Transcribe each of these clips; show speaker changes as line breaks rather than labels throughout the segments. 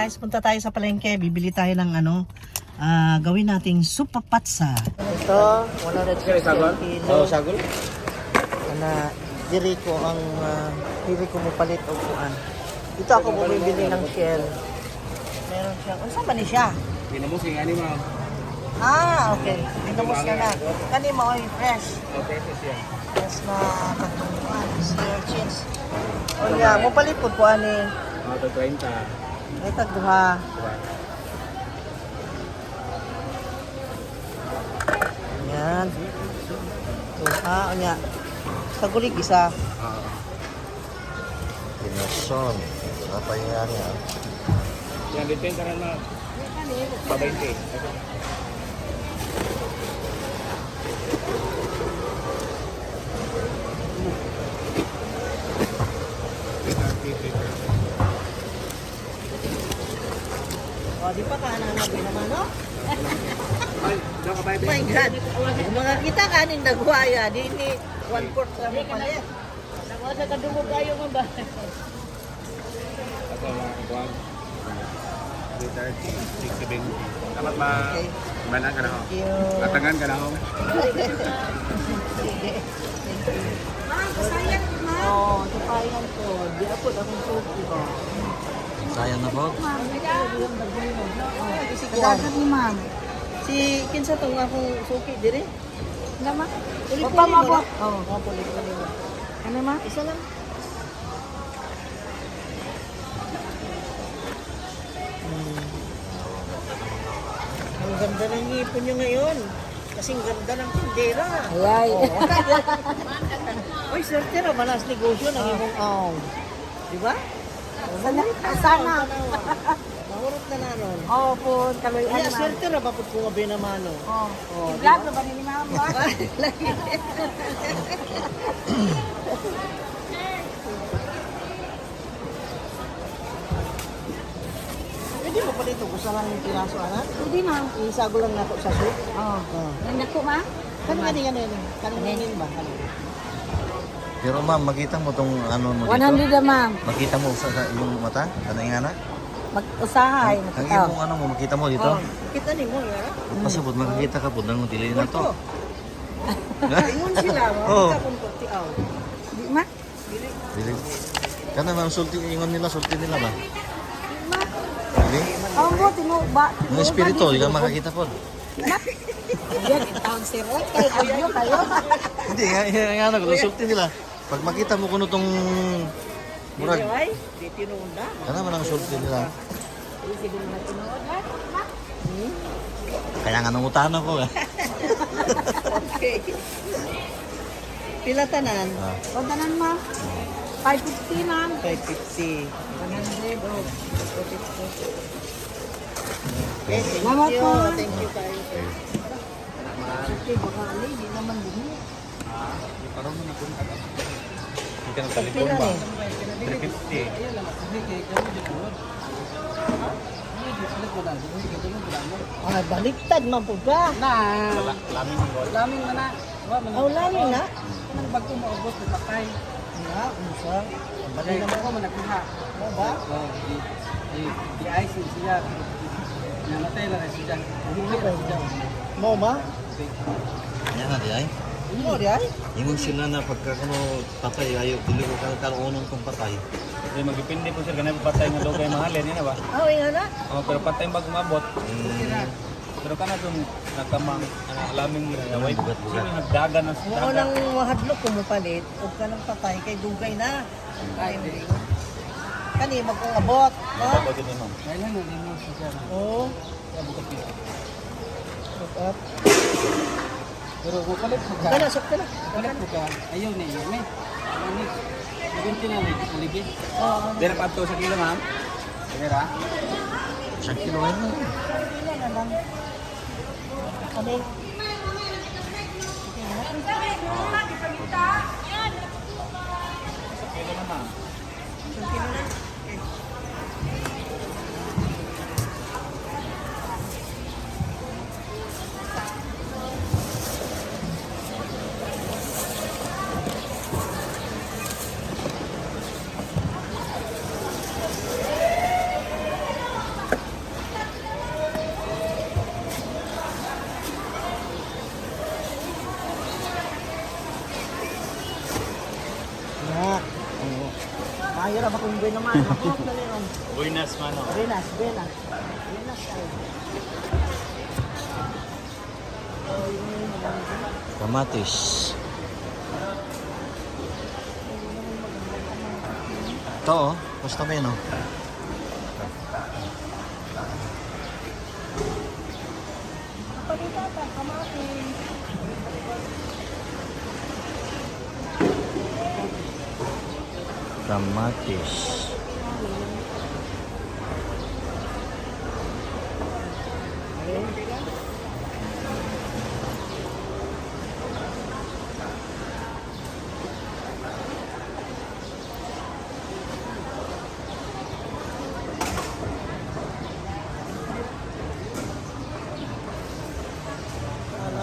guys, punta tayo sa palengke. Bibili tayo ng gawin nating supapatsa. Ito, 160 kilo.
sagol.
Diri ko ang pili ko mo palit o kuan. Ito ako bumibili ng shell. Meron siyang, unsa man ni siya?
Ginamos yung ani ma'am.
Okay. Ginamos na. Kani mo ay fresh.
Okay, siya.
Fresh na katuan. Sir cheese. O niya, mo palit po kuan ni.
30.
Ay tagduha. Yan. Duha, o niya. Sagulig isa.
Pinason. Apa yan yan?
Yan, dito ka na pa-20.
O, di pa ka nanabay naman, no?
Ay, daw ka
Oh my God. Kung mga kita kanin nagwaya, di ni 1/4 lang mo palit.
Wala sa kadungog kayo mo ba?
Ako mga kuwan. 330, 670. Dapat
Okay.
manan ka na ho.
Thank you.
Atangan ka na ho.
Sige. Oo, kapayan ko. Di ako akong suki ko.
Sayang na po.
Dagat ni ma'am.
Si kinsa tong akong suki dire?
Lama?
Puli-puli
Huwag pa
mo
mabot.
na. Oo, puli-puli mo.
Ano ma?
Isa lang. Ang ganda ng ngipon nyo ngayon. Kasing ganda ng tindera.
Ayay.
Uy, swerte na malas negosyo ng imong Di ba?
Sana.
Mahurot na na nun.
Oo po, kaloy
Kaya
ano ma'am.
swerte na ba kung nga binamano?
Oo.
Oh,
I-vlog na ba ni ma'am ba?
Pwede mo pa dito kung saan lang yung piraso, anak?
Hindi ma'am.
Isago lang nato sa soup.
Oo.
Oh.
Nandako ma?
Kanina. Kaninin ba?
Pero ma'am, makita mo tong ano mo
100
dito?
na ma'am.
Makita mo sa yung mata? Ano yung anak?
Mag-usahay.
Ang imong ano mo, makita mo dito?
Oh. Kita ni mo, yara?
Pasabot, makakita ka po. Nang dili na to.
Ingon sila,
Oo.
makita kung pagti
Di ma?
Dili. Kana man sulti, ingon nila, sulti nila ba?
Ma?
Dili?
Oo mo, tino ba?
Yung espiritu, di ka makakita po.
Yan, in town si Roy. Kayo, kayo.
Hindi, nga ano, sulti nila. Pag makita mo kuno tong murag,
Ay, di tinunda.
kana man ang sulti nila.
Sige na tinuod ha? Ma?
Kaya nga nangutahan ako eh.
Okay. Pila tanan?
Ah.
Kontanan ma? 550 ma'am.
550.
100 o.
Okay, thank
Salamat
you.
po.
Thank you kayo.
Okay, baka hindi naman bumi.
Parang mo na kung ano. Hindi ka ng
Pila ni?
350.
Ay, baliktad man po ba?
Laming mo.
Laming na na.
Aw, lalo na.
Anong bago mo abot na patay?
Nga, unsa?
Bagay naman ko manakuha.
Ano ba?
I-icing siya. Namatay na rin siya. Hindi ba siya?
Mo ma?
Ayan na di ay.
Mo di ay?
Ingon sila na pagka kuno patay, ayo, dili ko karoon kong patay.
Hindi magdepende po sir ganun patay nga daw kay mahalin yun ba?
Aw, nga na.
Oh, pero patay bag umabot.
Hmm.
Pero kana dun nagkamang laming away.
Bugat-bugat.
Sino nagdagan ng
Mo nang mahadlok kumupalit, ug kanang patay kay dugay na. Ay, hindi. Kani magkungabot, no?
Ako din ma'am.
Kailan na rin mo siya.
Oo.
Pero bukalit mo ka.
Kana sakto na.
Bukalit mo ka. Ayaw na yun eh. Ano Nagunti na rin. Kaligid.
Oo.
Dira pa to sa kilo ma'am. Dira.
Sa kilo ay na.
Pila na lang. Kani
Sa kilo na ma'am.
isang kilo na. Kayo ra ba kung buwan naman? Ako, dali ron.
Buenas, mano.
Benas, benas. Benas tayo.
Kamatis. Ito oh, basta may no.
Pagkita, kamatis.
Kamatis.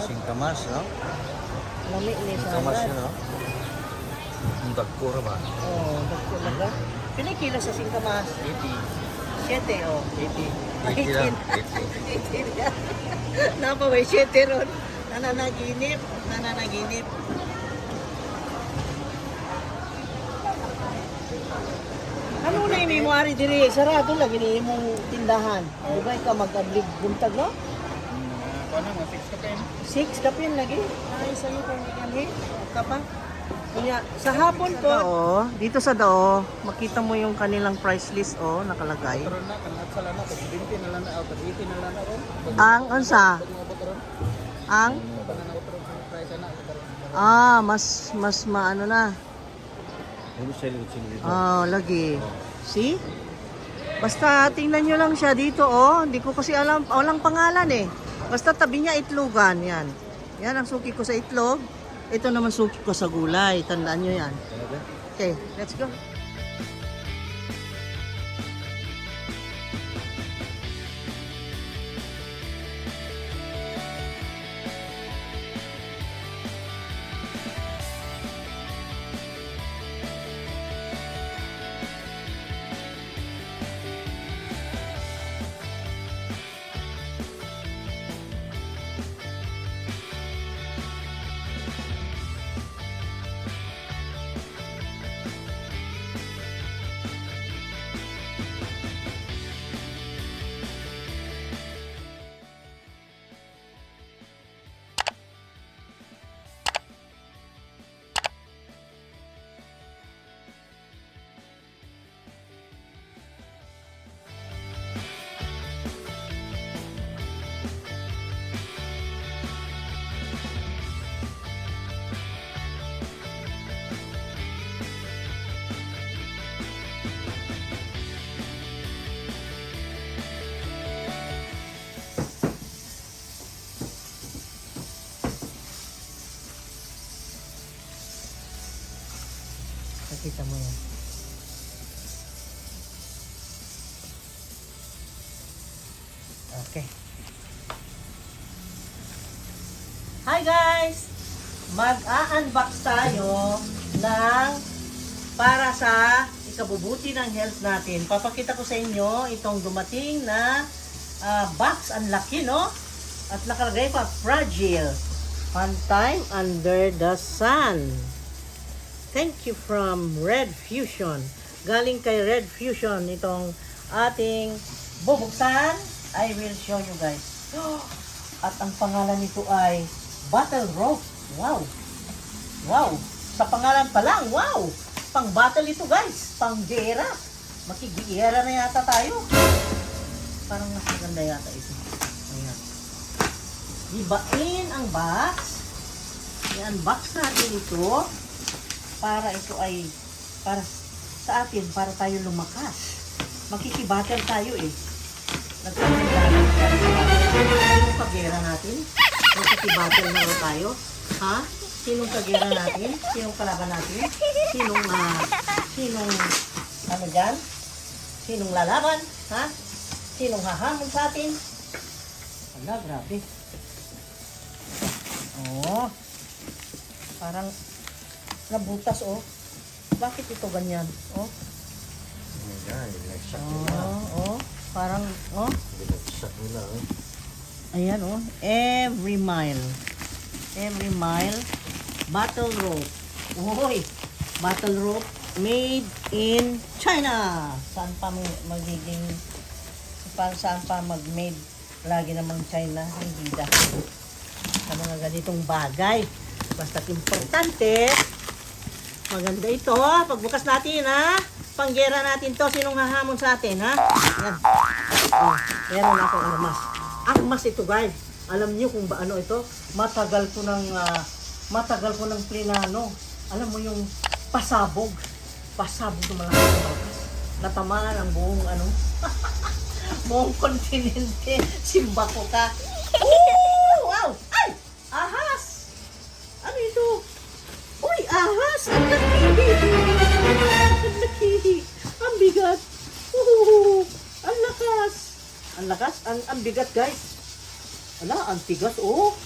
Singkamas, no?
Lami ni sa
Singkamas yun, no? Ang dagkura ba?
Oh, dako laga. Pinikila sa singkamas.
80.
7 oh.
80 lang. 80.
Napa may 7 ron. Nananaginip. Nananaginip. Ano na yung memory diri? Sarado lagi ni imong tindahan. Di ba ka mag-ablig buntag no?
Paano nga, 6 ka pen?
6 kapin lagi. Ay sa'yo kung kami. Ka pa? Kunya, sa hapon po. Oo, dito sa dao, makita mo yung kanilang price list oh, nakalagay.
Karon na, kanat sa lana, pag 20 na lang na, out 80 na lang na ron.
Ang unsa?
Pag umabot ron,
Ang
pananaw ron, price na,
mas maano na.
Ano siya dito?
Oh, lagi. See? Basta tingnan nyo lang siya dito oh. Hindi ko kasi alam, walang pangalan eh. Basta tabi niya itlogan, yan. Yan ang suki ko sa itlog. Ito naman suki ko sa gulay. Tandaan nyo yan. Okay, let's go. Nakita mo yan. Okay. Hi guys! Mag-a-unbox tayo ng para sa ikabubuti ng health natin. Papakita ko sa inyo itong dumating na box. Ang laki, no? At nakalagay pa, fragile. Fun time under the sun. Thank you from Red Fusion. Galing kay Red Fusion itong ating bubuksan. I will show you guys. At ang pangalan nito ay Battle Rope. Wow! Wow! Sa pangalan pa lang, wow! Pang battle ito guys. Pang gera. Makigigera na yata tayo. Parang mas maganda yata ito. Ayan. Ibain ang box. I-unbox natin ito. Para ito ay para sa atin, para tayo lumakas. Makikibattle tayo eh. Nagkakaroon tayo. Sinong kagera natin? Makikibattle na tayo. Ha? Sinong kagera natin? Sinong kalaban natin? Sinong ano dyan? Sinong lalaban? Ha? Sinong hahamon sa atin? Ala, grabe. Oh. Parang nabutas oh. Bakit ito ganyan? Oh. Oh. Parang oh. Ayan oh. Every mile battle rope. Oy. Battle rope made in China. Saan pa magiging, saan pa mag-made? Lagi namang China, hindi dahil sa mga ganitong bagay. Basta't importante, maganda ito. Pagbukas natin, ha? Panggera natin to. Sinong hahamon sa atin, ha? Yan. Oh, meron akong armas. Armas ito, guys. Alam niyo kung ba ano ito? Matagal ko ng plinano. Alam mo yung pasabog. Pasabog ng malaking batas. Natamaan ang buong buong kontinente. Simba ko ka. Ooh, wow! Ay! Ahas! Ano ito? Uy, ahas! Ang laki! Ang laki! Ang bigat! Ang lakas! Ang lakas? Ang bigat, guys. Wala, ang tigas, oh.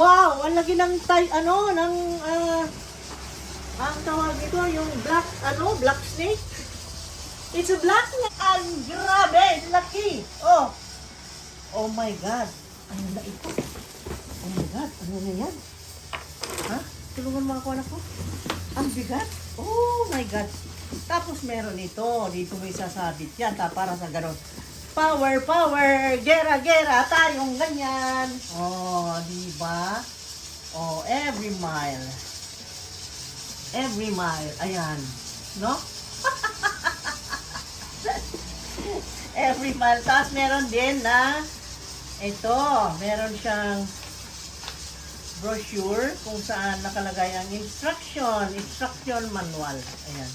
Wow! Ang laki ng ang tawag ito, yung black snake. It's a black snake. Ang grabe, laki. Oh. Oh my God. Ano na ito? Oh my God, ano na yan? Ha? Tulungan mo ako, anak ko. Ang bigat. Oh my God. Tapos meron ito. Dito may sasabit yan. Para sa ganon. Power, power. Gera, gera. Tayong ganyan. Oh, diba? Oh, every mile. Every mile. Ayan. No? Every mile. Tapos meron din na ito. Meron siyang brochure kung saan nakalagay ang instruction manual. Ayan.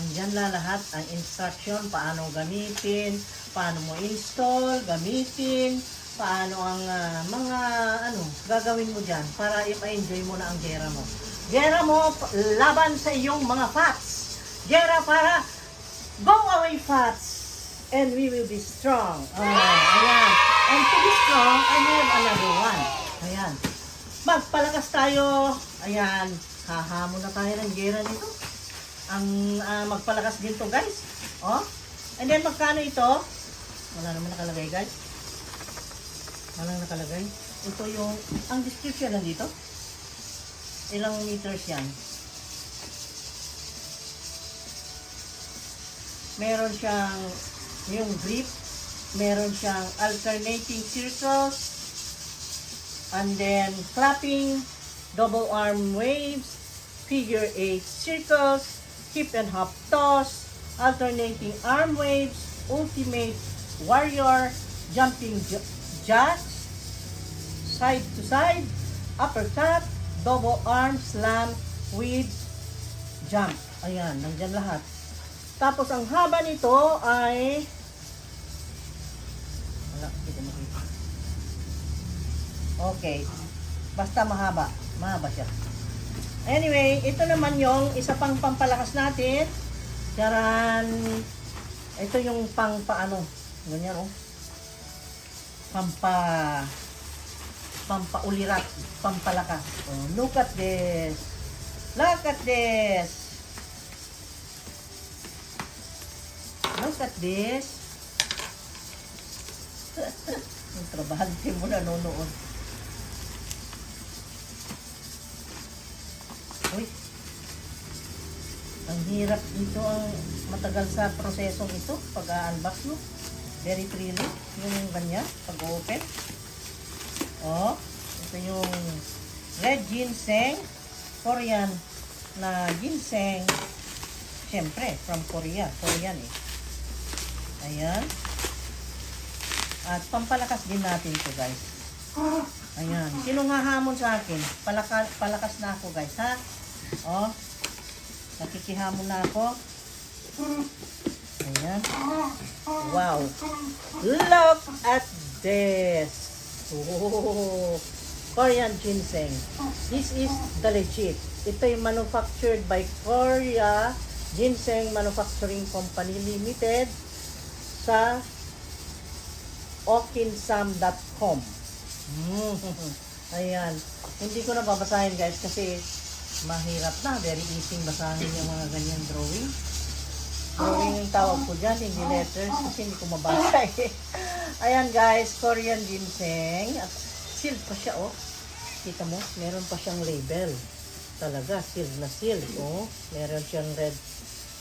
Andyan na lahat ang instruction, paano gamitin, paano mo install, gamitin, paano ang mga gagawin mo dyan para i-enjoy mo na ang gera mo. Gera mo laban sa iyong mga fats. Gera para go away fats and we will be strong. Ayan. And to be strong, I have another one. Ayan. Magpalakas tayo. Ayan. Hahamon na tayo ng gera nito. Ang magpalakas din to, guys. Oh. And then magkano ito? Wala naman nakalagay, guys. Walang nakalagay. Ito yung ang description lang dito. Ilang meters yan? Meron siyang yung grip, meron siyang alternating circles, and then clapping, double arm waves, figure 8 circles, hip and hop toss, alternating arm waves, ultimate warrior, jumping jacks, side to side, uppercut, double arm slam with jump. Ayan, nandyan lahat. Tapos ang haba nito ay wala, hindi makita. Okay. Basta mahaba. Mahaba siya. Anyway, ito naman yung isa pang pampalakas natin. Charan. Ito yung paano. Ganyan, oh. Pampaulirat. Pampalakas. Oh, look at this. Look at this. Look at this. Yung trabahante mo nanonood. Uy. Ang hirap dito, ang matagal sa prosesong ito pag-unbox mo. Very thrilling. Yung ganyan, pag-open. Oh, ito yung red ginseng. Korean na ginseng. Siyempre, from Korea. Korean eh. Ayan. At pampalakas din natin to, guys. Ayan. Sinong hahamon sa akin? Palakas na ako, guys, ha? Oh. Nakikihamon na ako. Ayan. Wow. Look at this. Oh. Korean ginseng. This is the legit. Ito yung manufactured by Korea Ginseng Manufacturing Company Limited sa okinsam.com. Ayan. Hindi ko na babasahin, guys, kasi mahirap na. Very easy basahin yung mga ganyan drawing. Drawing yung tawag ko dyan, hindi letters, kasi hindi ko mabasa eh. Ayan, guys, Korean ginseng. At sealed pa siya, oh. Kita mo, meron pa siyang label. Talaga, sealed na sealed, oh. Meron siyang red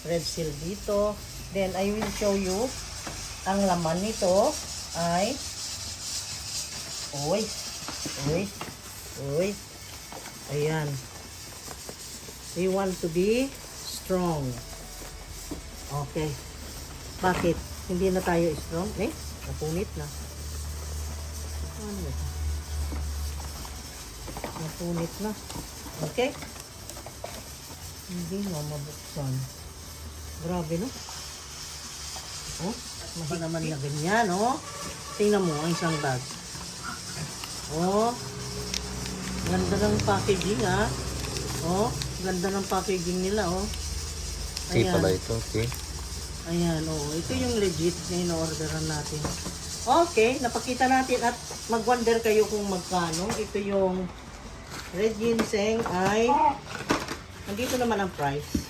red seal dito. Then, I will show you ang laman nito ay uy, ayan. We want to be strong. Okay. Bakit? Hindi na tayo strong? Napunit na. Ano ba? Napunit na. Okay? Hindi na mabuksan. Grabe, no? Oh, mahi naman na ganyan, oh. Tingnan mo ang isang bag. Oh, ganda ng packaging, ah. Oh, ganda ng packaging nila, oh.
Okay pala ito, okay.
Ayan, oh. Ito yung legit na in-orderan natin. Okay, napakita natin at mag-wonder kayo kung magkano. Ito yung red ginseng ay nandito naman ang price.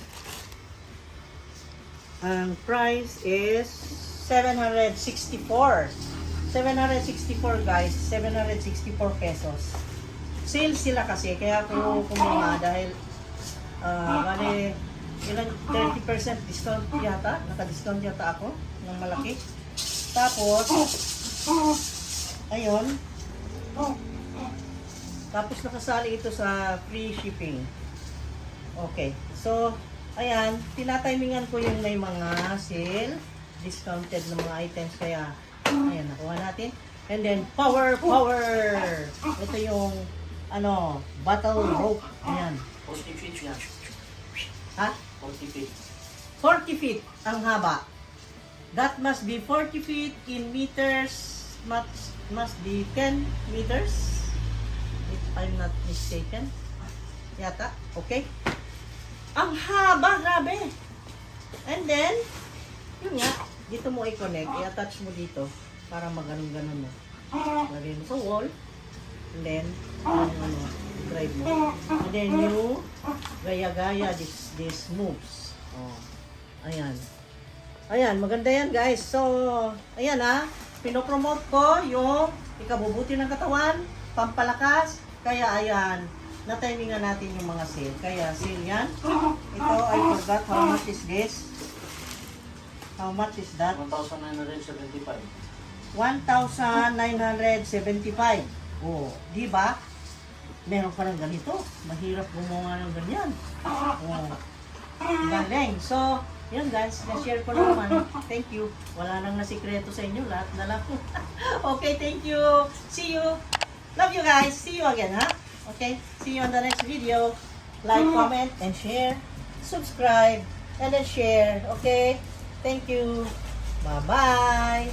Ang price is 764. 764 guys, 764 pesos. Sale sila kasi, kaya ako kumuha dahil bale, ilang 30% discount yata, naka-discount yata ako ng malaki. Tapos, ayun, tapos nakasali ito sa free shipping. Okay, so, ayan, tinatimingan ko yung may mga sale, discounted na mga items, kaya, ayan, nakuha natin. And then, power! Ito yung, battle rope. Ayan.
40 feet yan.
Ha?
40 feet.
40 feet ang haba. That must be 40 feet in meters, must be 10 meters, if I'm not mistaken. Yata, okay? Ang haba, grabe! And then, yun nga, dito mo i-connect, i-attach mo dito para mag-ganon-ganon mo. Lagay mo sa wall, and then, drive mo. And then you gaya-gaya this moves. Oh, ayan. Ayan, maganda yan guys. So, ayan pinopromote ko yung ikabubuti ng katawan, pampalakas, kaya ayan, natimingan natin yung mga sale. Kaya sale yan. Ito, I forgot how much is this. How much is that?
1,975.
1,975. Oh, di ba? Meron pa ng ganito. Mahirap gumawa ng ganyan. Oh, galing. So, yun guys, na-share ko naman. Thank you. Wala nang nasikreto sa inyo. Lahat na lang. Okay, thank you. See you. Love you guys. See you again, ha? Okay, see you on the next video. Like, comment, and share. Subscribe, and then share. Okay? Thank you. Bye-bye.